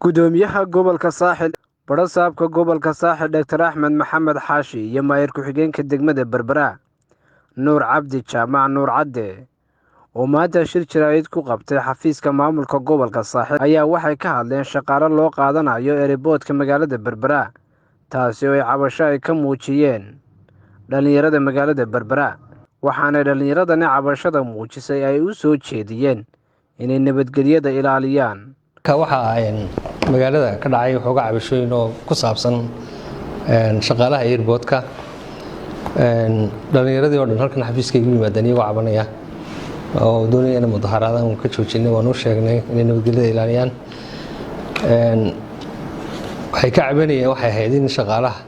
gudoomiyaha gobolka saaxil barasaabka gobolka saaxil Dr. Axmed Maxamed Xaashi iyo maayir ku-xigeenka degmada Berbera Nuur Cabdi Jaamac Nuur Cadde oo maanta shir jiraayid ku qabtay xafiiska maamulka gobolka saaxil ayaa waxay ka hadleen shaqaale loo qaadanayo airport-ka magaalada Berbera taasi oo ay cabasho ay ka muujiyeen dhalinyarada magaalada Berbera waxaana dhalinyaradani cabashada muujisay ay u soo jeediyeen inay nabadgelyada ilaaliyaan waxa magaalada ka dhacay xoogaa cabashooyin oo ku saabsan shaqaalaha airport-ka dhalinyaradii oo dhan halkan xafiiska igu yimaadeen iyagoo cabanaya oo doonaya inay mudaharaadaan ka joojinay waan u sheegnay inay nabadgelyada ilaaliyaan waxay ka cabanayeen waxay ahayd in shaqaalaha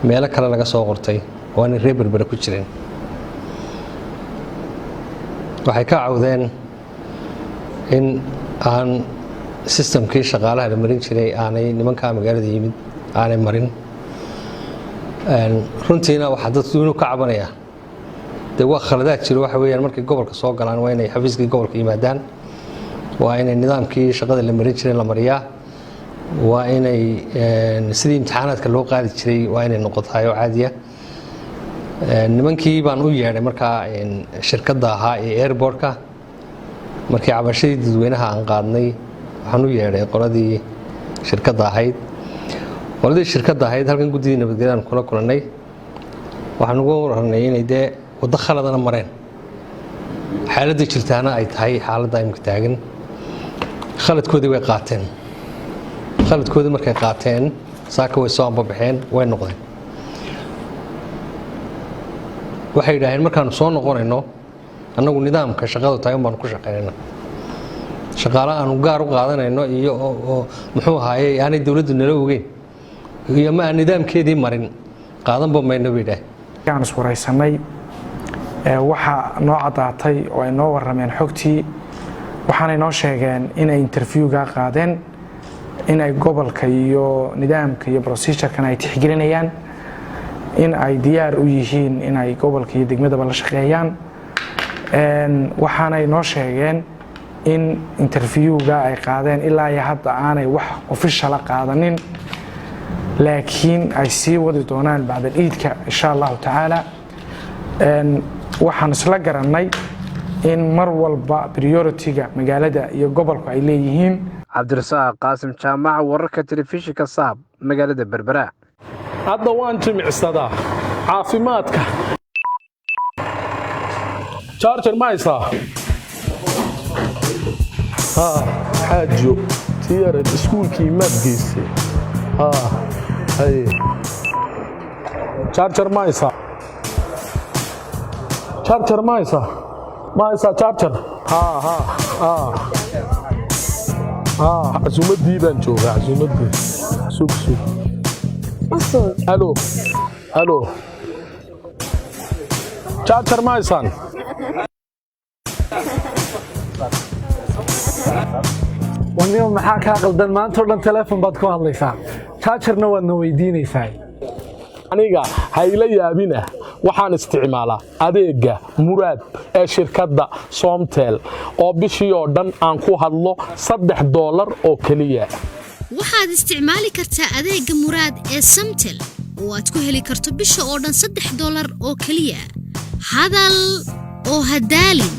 meelo kale laga soo qortay oo aanay reer Berbera ku jirin waxay ka cawdeen in aan systemkii shaqaalaha la marin jiray aanay nimanka magaalada yimid aanay marin runtiina waxa dadku ka cabanaya waa khaladaad jiro waxa weeyaan markay gobolka soo galaan waa inay xafiiskii gobolka yimaadaan waa inay nidaamkii shaqada la marin jiray la mariyaa waa inay sidii imtixaanaadka loo qaadi jiray waa inay noqotahay oo caadiya nimankii baan u yeedhay markaa shirkadda ahaa ee airport-ka markii cabashadii dadweynaha aan qaadnay waxaan u yeedhay qoladii shirkadda ahayd halkan guddidii nabadgelyadaan kula kulannay waxaan ugu wararnay inay dee waddo khaladana mareen xaaladda jirtaana ay tahay xaaladda imika taagan khaladkoodii way qaateen khaladkoodii markay qaateen saaka way soo ambabaxeen way noqdeen waxay yidhaaheen markaanu soo noqonayno annagu nidaamka shaqadu tahay baanu ku shaqaynayna shaqaale aanu gaar u qaadanayno iyo muxuu ahaayey aanay dowladdu nala ogeyn iyo ma aan nidaamkeedii marin qaadanba mayno bay yidhaaheen aan iswaraysanay waxaa noo caddaatay oo ay noo warrameen xogtii waxaanay noo sheegeen inay interviewga qaadeen in ay gobolka iyo nidaamka iyo procedure-kan ay tixgelinayaan in ay diyaar u yihiin in ay gobolka iyo degmadaba la shaqeeyaan waxaanay noo sheegeen in interviewga ay qaadeen ilaa iyo hadda aanay wax officiala qaadanin laakiin ay sii wadi doonaan bacda ciidka insha allahu tacaala waxaan isla garannay in mar walba priority-ga magaalada iyo gobolku ay leeyihiin cabdirasaaq qaasim jaamac wararka telefishinka saab magaalada Berbera hadda waan jimicsadaa caafimaadka charger ma haysaa xaajo tiyarad iskuulkii maad geysay charger ma haysaa charger ma haysaa charger casuumaddii baan joogaa casuumaddii sug halo charger ma haysaan wanniba maxaa kaa qaldan maanta oo dhan teleefon baad ku hadlaysaa chargerna waadna weydiinaysaa aniga hayla yaabina waxaan isticmaalaa adeega muraad ee shirkadda Somtel oo bishii oo dhan aan ku hadlo $3 oo kaliya waxaad isticmaali kartaa adeega muraad ee Somtel oo aad ku heli karto bisha oo dhan $3 oo kaliya hadal oo hadaalin